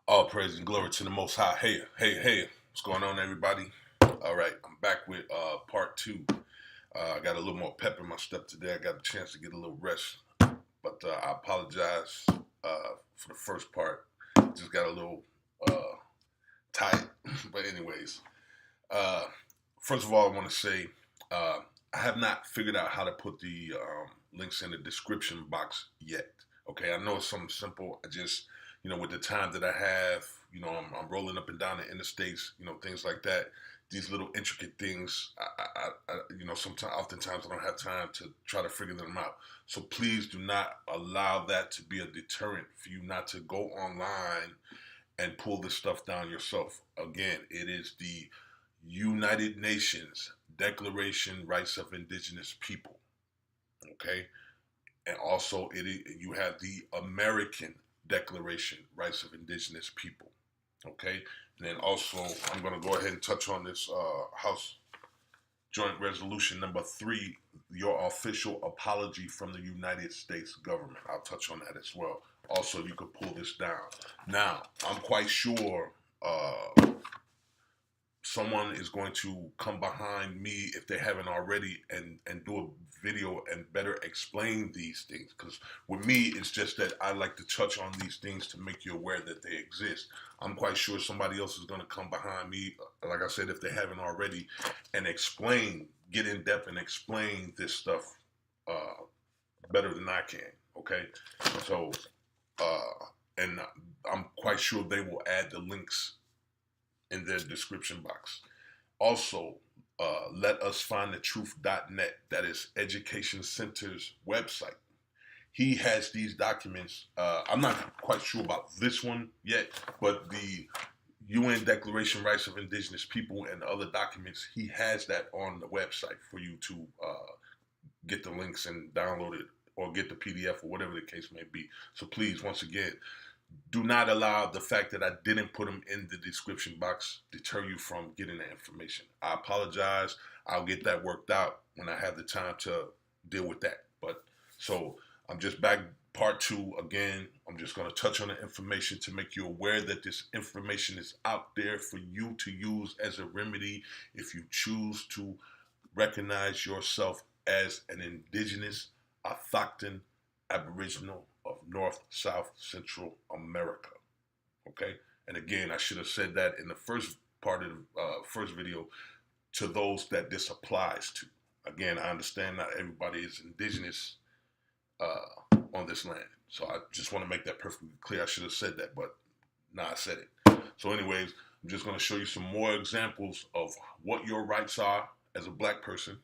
All praise and glory to the Most High. Hey, what's going on, everybody? All right, I'm back with part two. I got a little more pep in my step today. I got a chance to get a little rest, but I apologize for the first part. Just got a little tired. But anyways, first of all, I want to say I have not figured out how to put the links in the description box yet. Okay, I know it's something simple. I just, with the time that I have, I'm rolling up and down the interstates, things like that. These little intricate things, oftentimes I don't have time to try to figure them out. So please do not allow that to be a deterrent for you not to go online and pull this stuff down yourself. Again, it is the United Nations Declaration Rights of Indigenous People. Okay, and also you have the American Declaration Rights of Indigenous People. Okay, and then also I'm going to go ahead and touch on this House Joint Resolution number 3, your official apology from the United States government. I'll touch on that as well. Also, you could pull this down. Now, I'm quite sure someone is going to come behind me, if they haven't already, and do a video and better explain these things. Because with me, it's just that I like to touch on these things to make you aware that they exist. I'm quite sure somebody else is going to come behind me, like I said, if they haven't already, and get in depth and explain this stuff better than I can. Okay, so and I'm quite sure they will add the links in their description box. Also, let us find the truth.net, that is Education Center's website. He has these documents. I'm not quite sure about this one yet, but the UN Declaration Rights of Indigenous People and other documents, he has that on the website for you to get the links and download it, or get the PDF, or whatever the case may be. So please, once again, do not allow the fact that I didn't put them in the description box deter you from getting the information. I apologize. I'll get that worked out when I have the time to deal with that. But so I'm just back, part 2 again. I'm just going to touch on the information to make you aware that this information is out there for you to use as a remedy if you choose to recognize yourself as an indigenous, autochthon, aboriginal of North, South, Central America. Okay, and again, I should have said that in the first part of the first video, to those that this applies to. Again, I understand not everybody is indigenous on this land, so I just want to make that perfectly clear. I should have said that, but now I said it. So anyways, I'm just going to show you some more examples of what your rights are as a black person,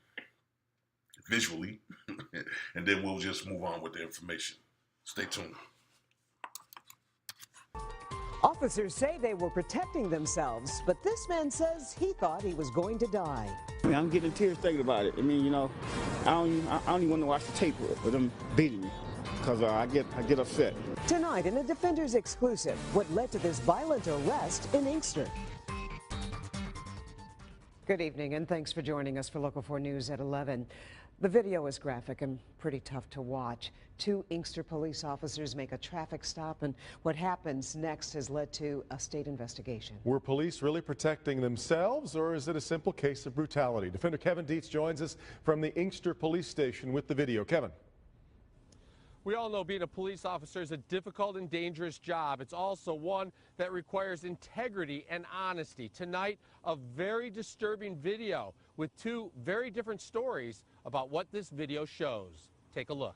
visually, and then we'll just move on with the information. Stay tuned. Officers say they were protecting themselves, but this man says he thought he was going to die. I mean, I'm getting tears thinking about it. I mean, I don't even want to watch the tape of them beating me, because I get upset. Tonight, in a Defender's exclusive, what led to this violent arrest in Inkster. Good evening, and thanks for joining us for Local 4 News at 11. The video is graphic and pretty tough to watch. 2 Inkster police officers make a traffic stop, and what happens next has led to a state investigation. Were police really protecting themselves, or is it a simple case of brutality? Defender Kevin Dietz joins us from the Inkster police station with the video. Kevin. We all know being a police officer is a difficult and dangerous job. It's also one that requires integrity and honesty. Tonight, a very disturbing video with 2 very different stories about what this video shows. Take a look.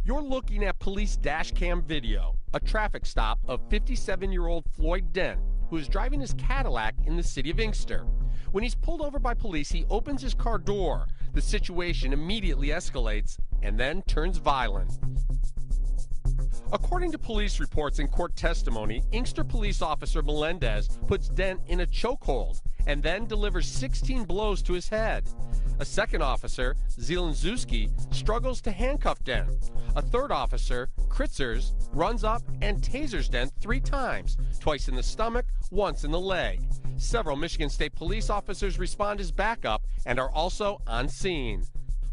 You're looking at police dash cam video, a traffic stop of 57-year-old Floyd Dent, who is driving his Cadillac in the city of Inkster. When he's pulled over by police, he opens his car door. The situation immediately escalates and then turns violent. According to police reports and court testimony, Inkster police officer Melendez puts Dent in a chokehold and then delivers 16 blows to his head. A second officer, Zielinszewski, struggles to handcuff Dent. A third officer, Kritzers, runs up and tasers Dent 3 times, twice in the stomach, once in the leg. Several Michigan State police officers respond as backup and are also on scene.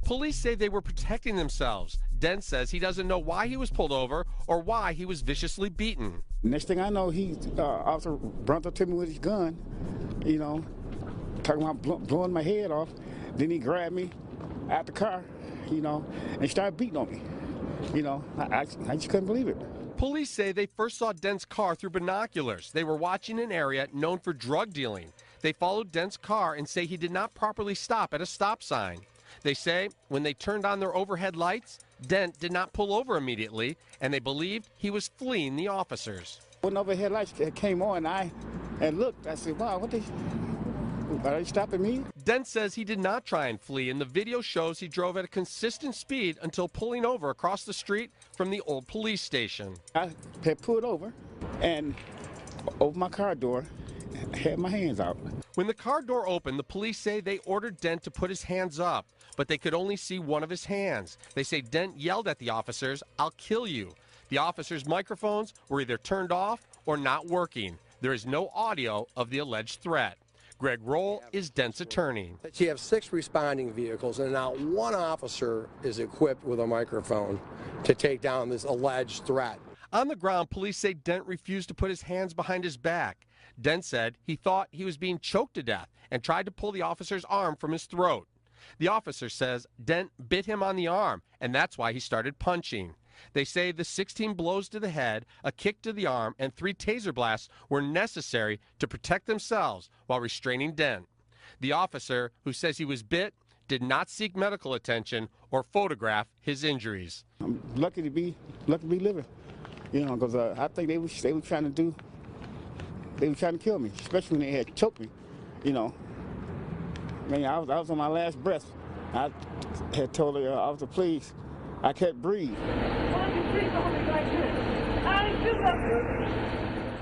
Police say they were protecting themselves. Dent says he doesn't know why he was pulled over or why he was viciously beaten. Next thing I know, officer brought up to me with his gun, you know, talking about blowing my head off. Then he grabbed me out the car, you know, and started beating on me. You know, I just couldn't believe it. Police say they first saw Dent's car through binoculars. They were watching an area known for drug dealing. They followed Dent's car and say he did not properly stop at a stop sign. They say when they turned on their overhead lights, Dent did not pull over immediately, and they believed he was fleeing the officers. When the overhead lights came on, I looked. I said, wow, are they stopping me? Dent says he did not try and flee, and the video shows he drove at a consistent speed until pulling over across the street from the old police station. I had pulled over and opened my car door, had my hands out. When the car door opened, the police say they ordered Dent to put his hands up, but they could only see one of his hands. They say Dent yelled at the officers, "I'll kill you." The officers' microphones were either turned off or not working. There is no audio of the alleged threat. Greg Roll is Dent's attorney. You have 6 responding vehicles, and not one officer is equipped with a microphone to take down this alleged threat. On the ground, police say Dent refused to put his hands behind his back. Dent said he thought he was being choked to death and tried to pull the officer's arm from his throat. The officer says Dent bit him on the arm, and that's why he started punching. They say the 16 blows to the head, a kick to the arm, and 3 taser blasts were necessary to protect themselves while restraining Dent. The officer, who says he was bit, did not seek medical attention or photograph his injuries. I'm lucky to be living, you know, because I think they were trying to kill me, especially when they had choked me, you know. I mean, I was on my last breath. I had told the officer, please, I can't breathe.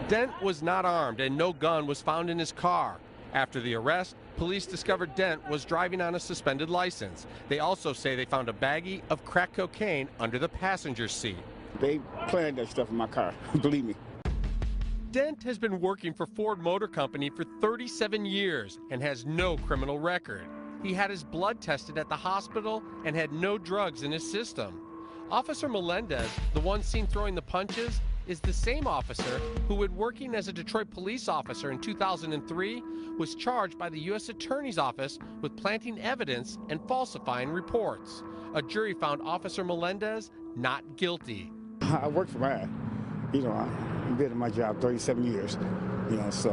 Dent was not armed and no gun was found in his car. After the arrest, police discovered Dent was driving on a suspended license. They also say they found a baggie of crack cocaine under the passenger seat. They planted that stuff in my car, believe me. Dent has been working for Ford Motor Company for 37 years and has no criminal record. He had his blood tested at the hospital and had no drugs in his system. Officer Melendez, the one seen throwing the punches, is the same officer who, when working as a Detroit police officer in 2003, was charged by the U.S. Attorney's Office with planting evidence and falsifying reports. A jury found Officer Melendez not guilty. I work for mine. You know, I've been in my job 37 years, you know, so,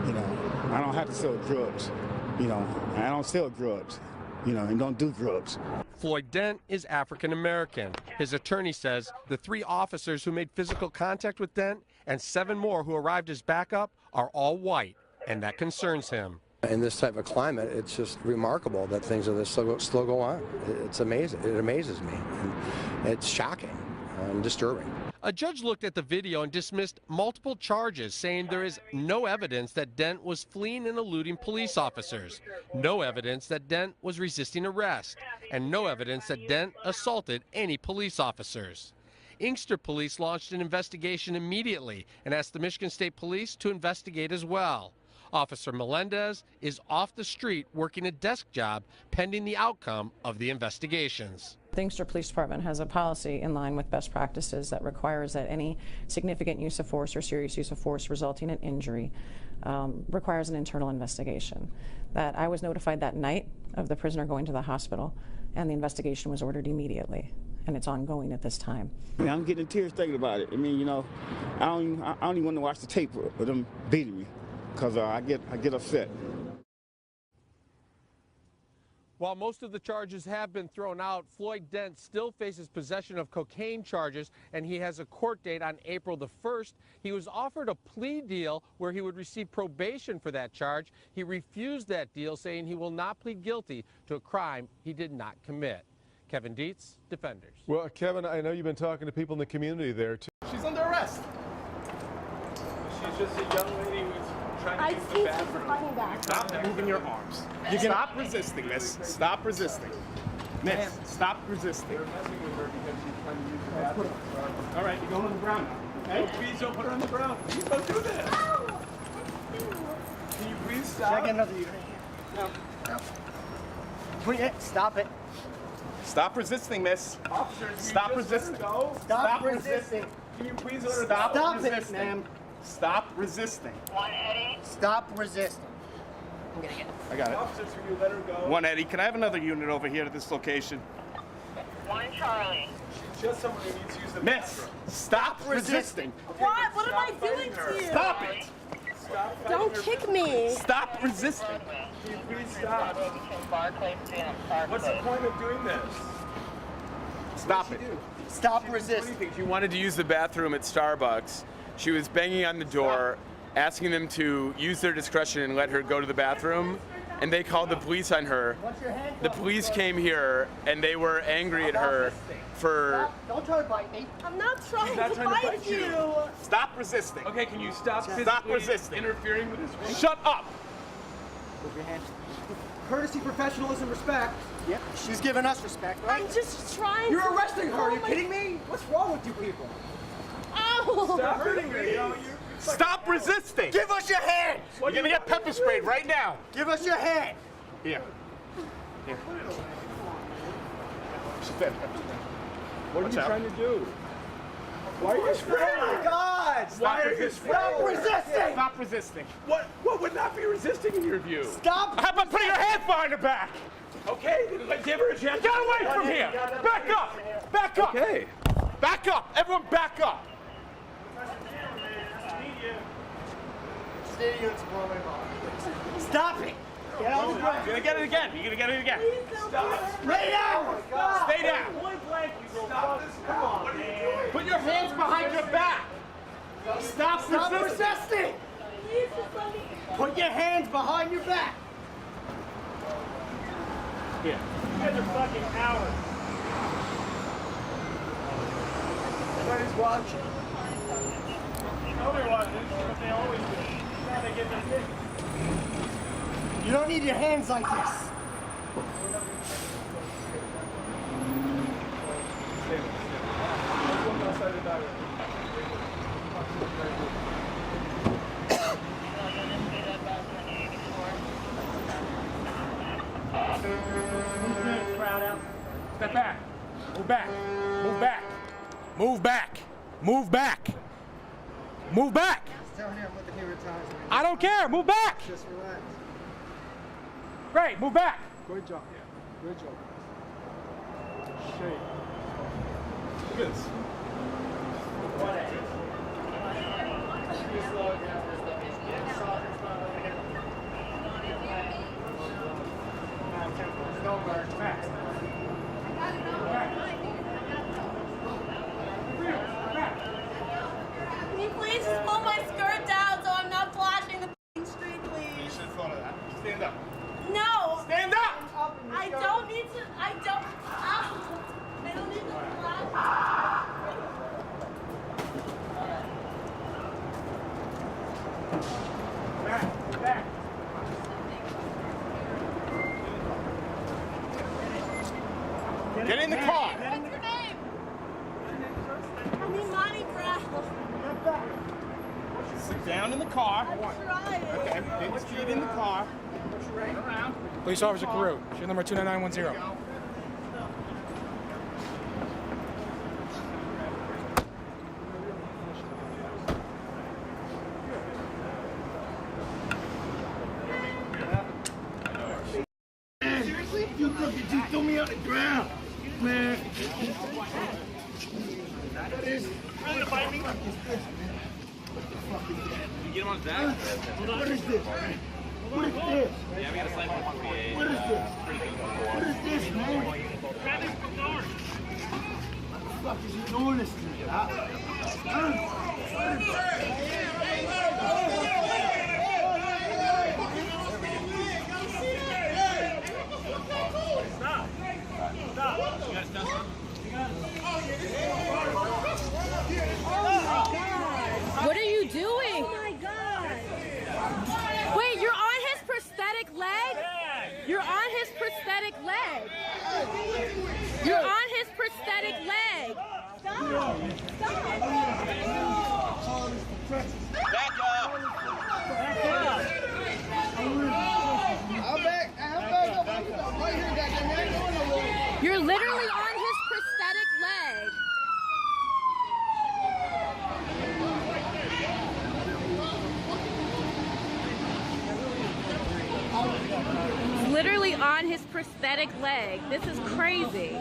you know, I don't have to sell drugs. You know, I don't sell drugs, you know, and don't do drugs. Floyd Dent is African American. His attorney says the 3 officers who made physical contact with Dent and 7 more who arrived as backup are all white, and that concerns him. In this type of climate, it's just remarkable that things of this still go on. It's amazing. It amazes me. And it's shocking and disturbing. A judge looked at the video and dismissed multiple charges, saying there is no evidence that Dent was fleeing and eluding police officers, no evidence that Dent was resisting arrest, and no evidence that Dent assaulted any police officers. Inkster Police launched an investigation immediately and asked the Michigan State Police to investigate as well. Officer Melendez is off the street working a desk job pending the outcome of the investigations. The Inkster Police Department has a policy in line with best practices that requires that any significant use of force or serious use of force resulting in injury requires an internal investigation. That I was notified that night of the prisoner going to the hospital, and the investigation was ordered immediately, and it's ongoing at this time. I mean, I'm getting tears thinking about it. I mean, you know, I don't even want to watch the tape of them beating me, because I get upset. While most of the charges have been thrown out, Floyd Dent still faces possession of cocaine charges, and he has a court date on April the 1st. He was offered a plea deal where he would receive probation for that charge. He refused that deal, saying he will not plead guilty to a crime he did not commit. Kevin Dietz, Defenders. Well, Kevin, I know you've been talking to people in the community there, too. She's under arrest. She's just a young lady who's trying to use the bathroom. Stop moving your arms. You can stop resisting, miss. Stop resisting. Miss, stop resisting. They're messing with her because she's trying to use the bathroom. All right, you're going on the ground now. Okay? Please don't put her on the ground. Please don't do this. Can you please stop? Should I get another unit? No. Stop it. Stop resisting, miss. Officers, Stop resisting. Stop resisting. Can you please Stop resisting? it, ma'am. Stop resisting. Stop resisting. I'm gonna get it. I got it. Officers, will you let her go? 1 Eddie, can I have another unit over here at this location? 1 Charlie. She's just someone who needs to use the Miss, bathroom. stop resisting. What? What am I doing to you? Stop it. Don't kick me. Stop resisting. Can you please stop? What's the point of doing this? Stop it. Stop resisting. She wanted to use the bathroom at Starbucks. She was banging on the door, asking them to use their discretion and let her go to the bathroom. And they called the police on her. The police came here and they were angry at her for. Don't try to bite me. I'm not trying not to trying to bite bite you. you. Stop resisting. Okay, can you stop resisting. interfering with his work? Shut up. Move your hands. Courtesy, professionalism, respect. Yep. She's giving us respect, right? I'm just trying You're to. arresting her. Are you kidding me? What's wrong with you people? Ow! Stop hurting me. Stop resisting. Give us your hand. You're gonna get pepper sprayed right now. Give us your hand. Here. Here. What are you trying to do? Why are you spraying? Oh my God! Stop resisting. Stop resisting! Stop resisting. What would not be resisting in your view? Stop! How about putting your hands behind her back? Okay, then give her a chance. Get away from here! Back up! Back up! Okay. Back up! Everyone back up! Stop it! Get on the ground. You're gonna get it again. You're gonna get it again. Stop! Lay down! Stay down. Stop this! Come on, man. Put your hands behind your back. Stop resisting. Put your hands behind your back. Here. You guys are fucking cowards. Everybody's watching. Nobody watches, but they always do. Now they get their kick. You don't need your hands like this. Step back. Move back. Move back. Move back. Move back. Move back. I don't care. Move back. Just relax. Great. Move back. Good job. Good job. Shake. Look at this. Can you please just pull my skirt down so I'm not flashing the street, please? You should have thought of that. Stand up. No! Stand up! I don't need to. I don't need to flash. Back. Back. Get in the car. What's your name? I need Monty Brown. Sit down in the car. I'm trying. Okay. Get your feet in the car. Turn around. Police Officer Carew, shield number 29910. Seriously? You threw me on the ground, man. Trying to bite me? What You get him on his back? is this? What is this? Yeah, we got a slight 148. What is this? What is this, man? What the fuck is he doing this to me? What are you doing? Oh my God. Wait, you're on his prosthetic leg? You're on his prosthetic leg. You're on his prosthetic leg. Stop. Stop. Back up. You're literally his prosthetic leg. This is crazy.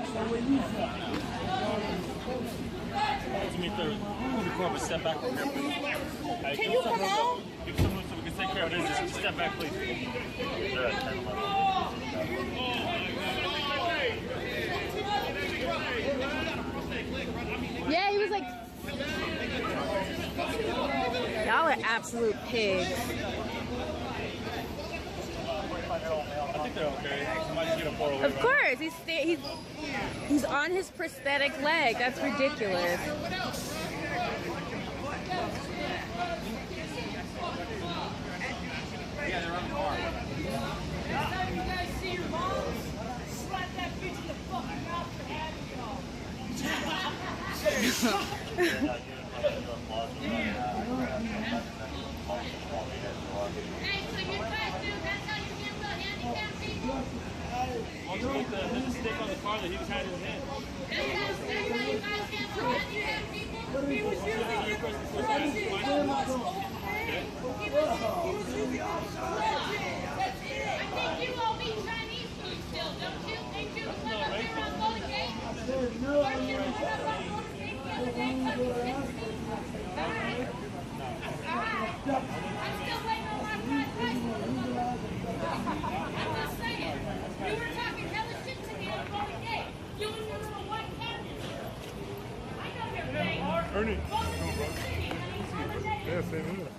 Step back from here, please. Can you come out? Give someone so we can take care of this. Just step back, please. Yeah, he was like, y'all are absolute pigs. I think they're okay. Might just get a photo. Of course, he's on his prosthetic leg. That's ridiculous. Yeah, they're on the car. There's a stick on the car that he was had in his hand. He was using I think you all be Chinese food still, don't you? Think you went up here on Golden Gate? Weren't you went up on Golden Gate the other day? Alright. I'm still waiting on my fried rice. I'm just saying. You were talking hella shit to me on Golden Gate. You and your little white cat. I know your name. Ernie. Yeah, same here.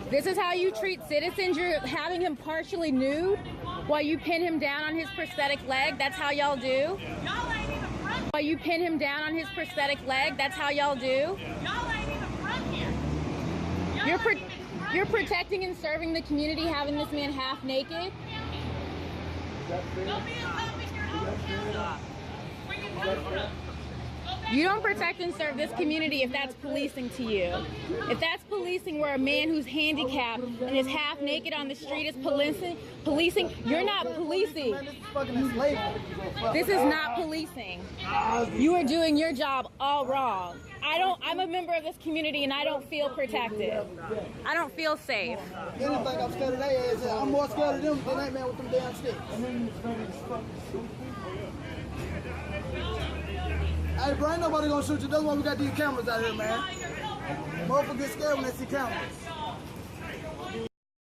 This is how you treat citizens? You're having him partially nude while you pin him down on his prosthetic leg? That's how y'all do? While you pin him down on his prosthetic leg? That's how y'all do? You're protecting and serving the community, having this man half naked? You don't protect and serve this community if that's policing to you. If that's policing where a man who's handicapped and is half naked on the street is policing, you're not policing. This is not policing. You are doing your job all wrong. I'm a member of this community and I don't feel protected. I don't feel safe. Anything I'm scared of their ass. I'm more scared of them than that man with them damn sticks. Hey, bro, ain't nobody gonna shoot you. That's why we got these cameras out here, man. Motherfuckers get scared when they see cameras.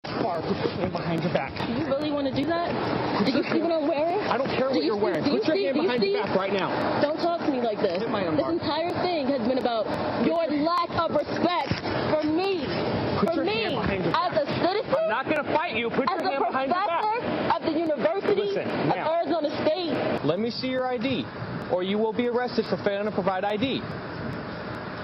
Put your hand behind your back. Do you really want to do that? Do you see what I'm wearing? I don't care what you're wearing. Put your hand behind your back right now. Don't talk to me like this. This entire thing has been about your lack of respect for me. Put your hand behind your back. As a citizen. I'm not going to fight you. Put your hand behind your back. As a professor of the University of Arizona State. Let me see your ID, or you will be arrested for failing to provide ID.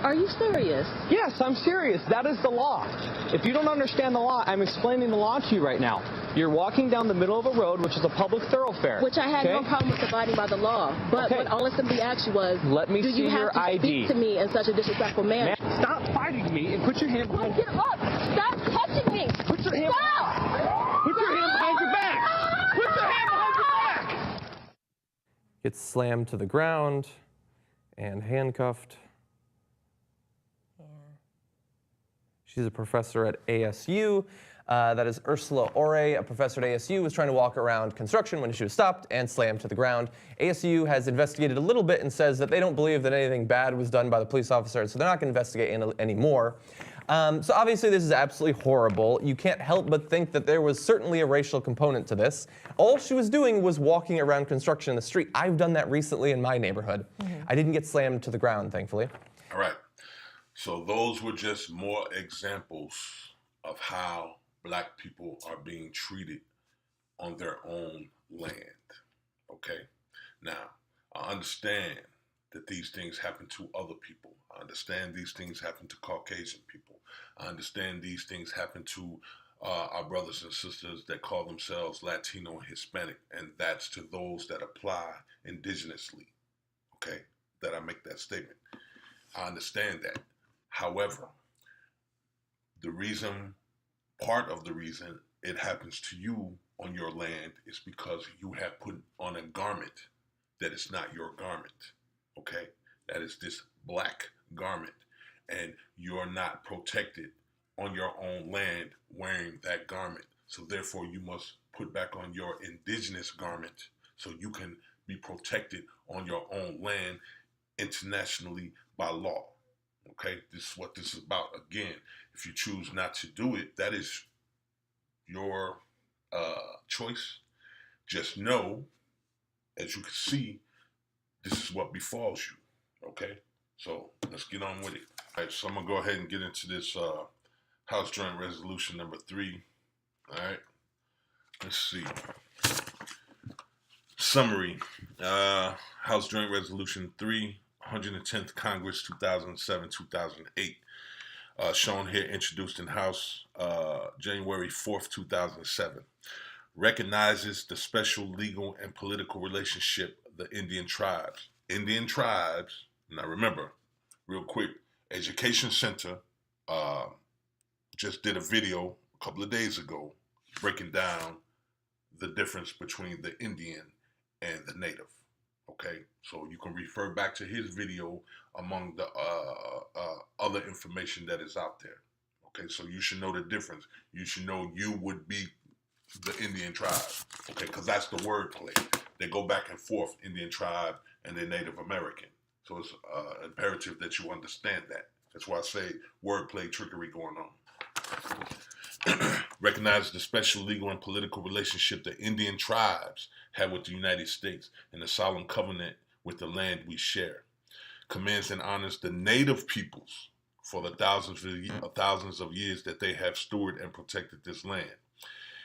Are you serious? Yes, I'm serious. That is the law. If you don't understand the law, I'm explaining the law to you right now. You're walking down the middle of a road, which is a public thoroughfare. Which I had no problem with abiding by the law. But what all assembly asked you was, let me see your ID. Do you have to speak to me in such a disrespectful manner? Man, stop fighting me and put your hand behind your back. Stop touching me. Put your hand Put your hand behind your back. Put your hand behind your back. Gets slammed to the ground and handcuffed. She's a professor at ASU. That is Ursula Ore, a professor at ASU, was trying to walk around construction when she was stopped and slammed to the ground. ASU has investigated a little bit and says that they don't believe that anything bad was done by the police officer, so they're not going to investigate anymore. So obviously this is absolutely horrible. You can't help but think that there was certainly a racial component to this. All she was doing was walking around construction in the street. I've done that recently in my neighborhood. I didn't get slammed to the ground, thankfully. All right. So those were just more examples of how Black people are being treated on their own land, okay? Now, I understand that these things happen to other people. I understand these things happen to Caucasian people. I understand these things happen to our brothers and sisters that call themselves Latino and Hispanic, and that's to those that apply indigenously, okay? That I make that statement. I understand that. However, part of the reason it happens to you on your land is because you have put on a garment that is not your garment, okay? That is this black garment. and you're not protected on your own land wearing that garment. So therefore you must put back on your indigenous garment so you can be protected on your own land internationally by law. Okay, this is what this is about. Again, if you choose not to do it, that is your choice. Just know, as you can see, this is what befalls you. Okay, so let's get on with it. All right, so I'm gonna go ahead and get into this House Joint Resolution number 3. All right, let's see. Summary: House Joint Resolution 3, 110th Congress, 2007-2008. Shown here, introduced in House January 4th, 2007. Recognizes the special legal and political relationship of the Indian tribes. Indian tribes, now remember, real quick, Education Center just did a video a couple of days ago breaking down the difference between the Indian and the native. Okay, so you can refer back to his video among the other information that is out there. Okay, so you should know the difference. You should know you would be the Indian tribe. Okay, because that's the wordplay. They go back and forth, Indian tribe and the Native American. So it's imperative that you understand that. That's why I say wordplay trickery going on. Recognize the special legal and political relationship the Indian tribes have with the United States and the solemn covenant with the land we share. Commends and honors the native peoples for the thousands of years that they have stewarded and protected this land.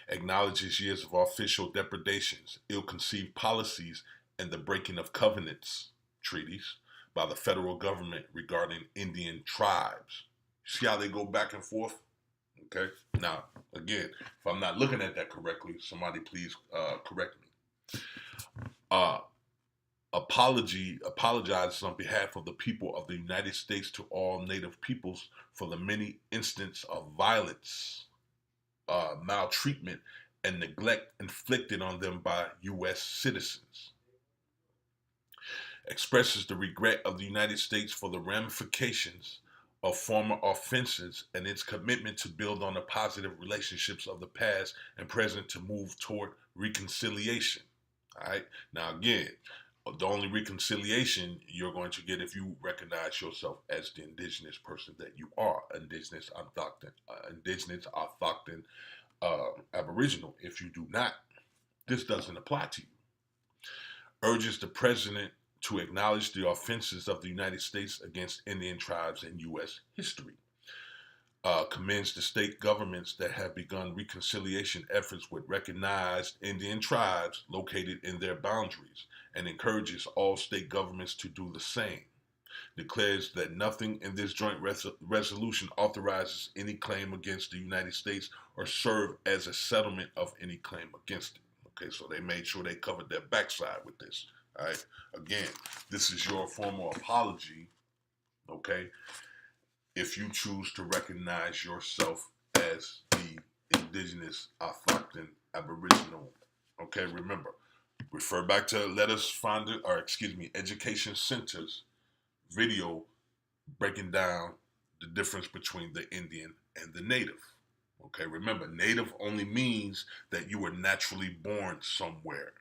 Acknowledges years of official depredations, ill-conceived policies, and the breaking of covenants, treaties, by the federal government regarding Indian tribes. See how they go back and forth? Okay. Now, again, if I'm not looking at that correctly, somebody please correct me. Apologizes on behalf of the people of the United States to all Native peoples for the many instances of violence, maltreatment, and neglect inflicted on them by U.S. citizens. Expresses the regret of the United States for the ramifications of former offenses and its commitment to build on the positive relationships of the past and present to move toward reconciliation. All right. Now, again, the only reconciliation you're going to get if you recognize yourself as the indigenous person that you are, indigenous, Autochthon, Aboriginal. If you do not, this doesn't apply to you. Urges the president to acknowledge the offenses of the United States against Indian tribes in U.S. history. Commends the state governments that have begun reconciliation efforts with recognized Indian tribes located in their boundaries and encourages all state governments to do the same. Declares that nothing in this joint resolution authorizes any claim against the United States or serve as a settlement of any claim against it. Okay, so they made sure they covered their backside with this. All right. Again, this is your formal apology, okay, if you choose to recognize yourself as the indigenous, Autochthon, Aboriginal. Okay, remember, refer back to Education Center's video breaking down the difference between the Indian and the Native. Okay, remember, Native only means that you were naturally born somewhere.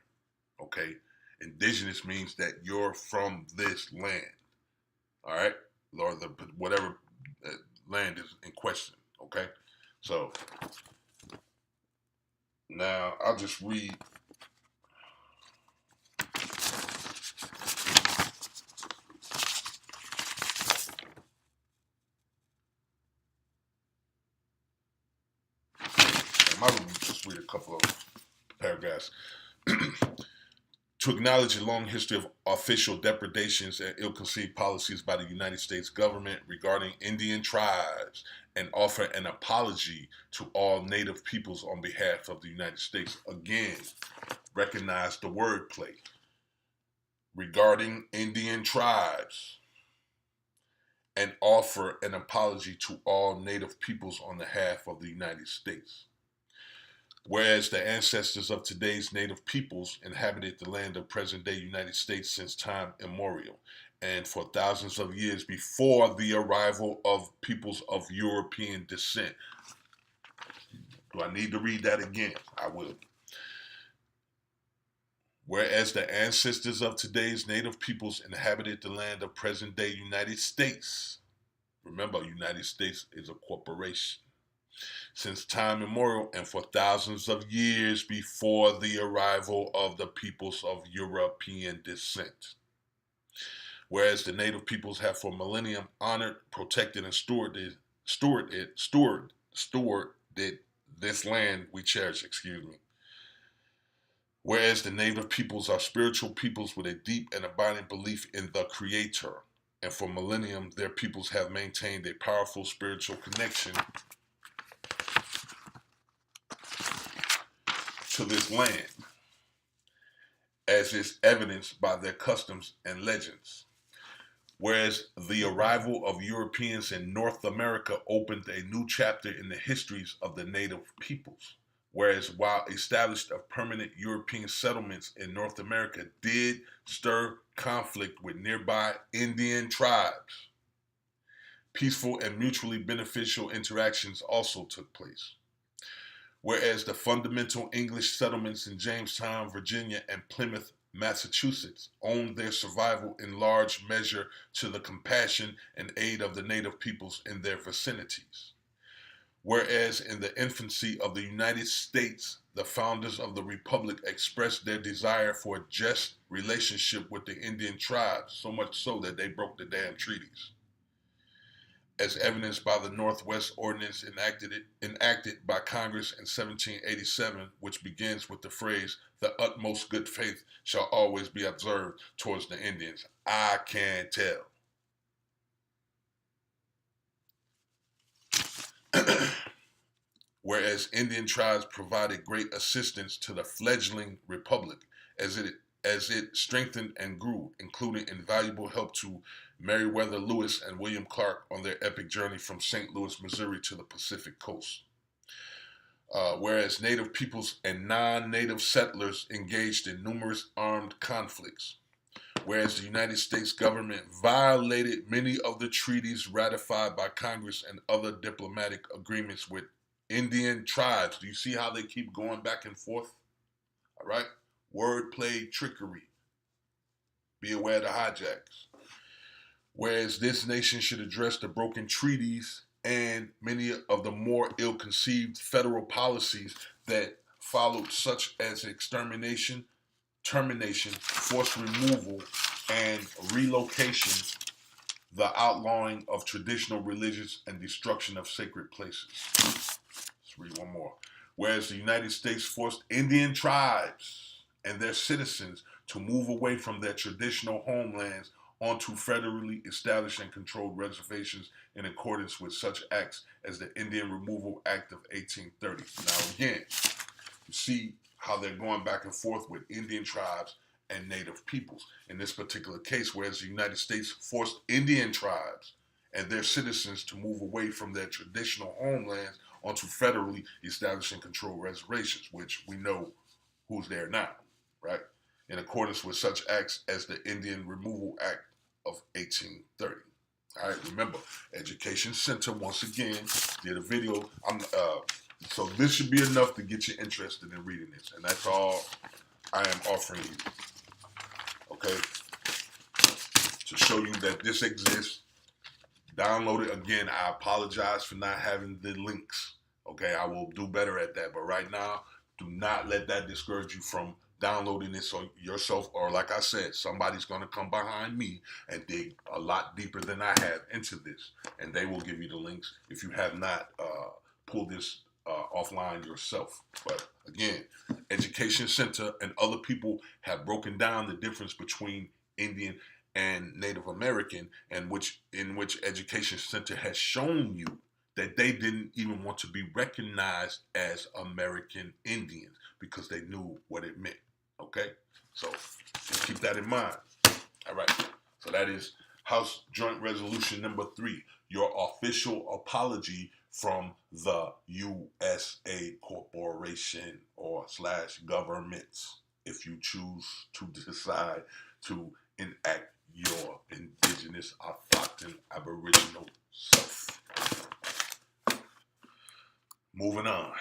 Okay. Indigenous means that you're from this land, all right, or whatever land is in question, okay? So now I'll just read. I might just read a couple of paragraphs. To acknowledge a long history of official depredations and ill-conceived policies by the United States government regarding Indian tribes and offer an apology to all Native peoples on behalf of the United States. Again, recognize the wordplay. Regarding Indian tribes and offer an apology to all Native peoples on behalf of the United States. Whereas the ancestors of today's Native peoples inhabited the land of present-day United States since time immemorial and for thousands of years before the arrival of peoples of European descent. Do I need to read that again? I will. Whereas the ancestors of today's native peoples inhabited the land of present-day United States. Remember, United States is a corporation. Since time immemorial and for thousands of years before the arrival of the peoples of European descent. Whereas the native peoples have for millennium honored, protected, and stewarded this land we cherish, Whereas the native peoples are spiritual peoples with a deep and abiding belief in the Creator. And for millennium, their peoples have maintained a powerful spiritual connection to this land, as is evidenced by their customs and legends. Whereas the arrival of Europeans in North America opened a new chapter in the histories of the native peoples. Whereas while established of permanent European settlements in North America did stir conflict with nearby Indian tribes, peaceful and mutually beneficial interactions also took place. Whereas the fundamental English settlements in Jamestown, Virginia, and Plymouth, Massachusetts owed their survival in large measure to the compassion and aid of the native peoples in their vicinities. Whereas in the infancy of the United States, the founders of the Republic expressed their desire for a just relationship with the Indian tribes, so much so that they broke the damn treaties. As evidenced by the Northwest Ordinance enacted by Congress in 1787, which begins with the phrase, "The utmost good faith shall always be observed towards the Indians." I can't tell. Whereas Indian tribes provided great assistance to the fledgling republic as it strengthened and grew, including invaluable help to Meriwether Lewis and William Clark on their epic journey from St. Louis, Missouri to the Pacific coast. Whereas native peoples and non-native settlers engaged in numerous armed conflicts. Whereas the United States government violated many of the treaties ratified by Congress and other diplomatic agreements with Indian tribes. Do you see how they keep going back and forth? All right? Wordplay, trickery. Be aware of the hijacks. Whereas this nation should address the broken treaties and many of the more ill-conceived federal policies that followed, such as extermination, termination, forced removal, and relocation, the outlawing of traditional religions, and destruction of sacred places. Let's read one more. Whereas the United States forced Indian tribes and their citizens to move away from their traditional homelands onto federally established and controlled reservations in accordance with such acts as the Indian Removal Act of 1830. Now again, you see how they're going back and forth with Indian tribes and native peoples. In this particular case, whereas the United States forced Indian tribes and their citizens to move away from their traditional homelands onto federally established and controlled reservations, which we know who's there now, right? In accordance with such acts as the Indian Removal Act of 1830. All right, remember, Education Center, once again, did a video. So this should be enough to get you interested in reading this, and that's all I am offering you, okay? To show you that this exists. Download it. Again, I apologize for not having the links, okay? I will do better at that, but right now, do not let that discourage you from downloading this yourself, or like I said, somebody's going to come behind me and dig a lot deeper than I have into this, and they will give you the links if you have not pulled this offline yourself. But again, Education Center and other people have broken down the difference between Indian and Native American, and in which Education Center has shown you that they didn't even want to be recognized as American Indians because they knew what it meant, okay? So just keep that in mind. All right, so that is House Joint Resolution number 3, your official apology from the USA Corporation or /governments, if you choose to decide to enact your indigenous Afatan Aboriginal self. Moving on.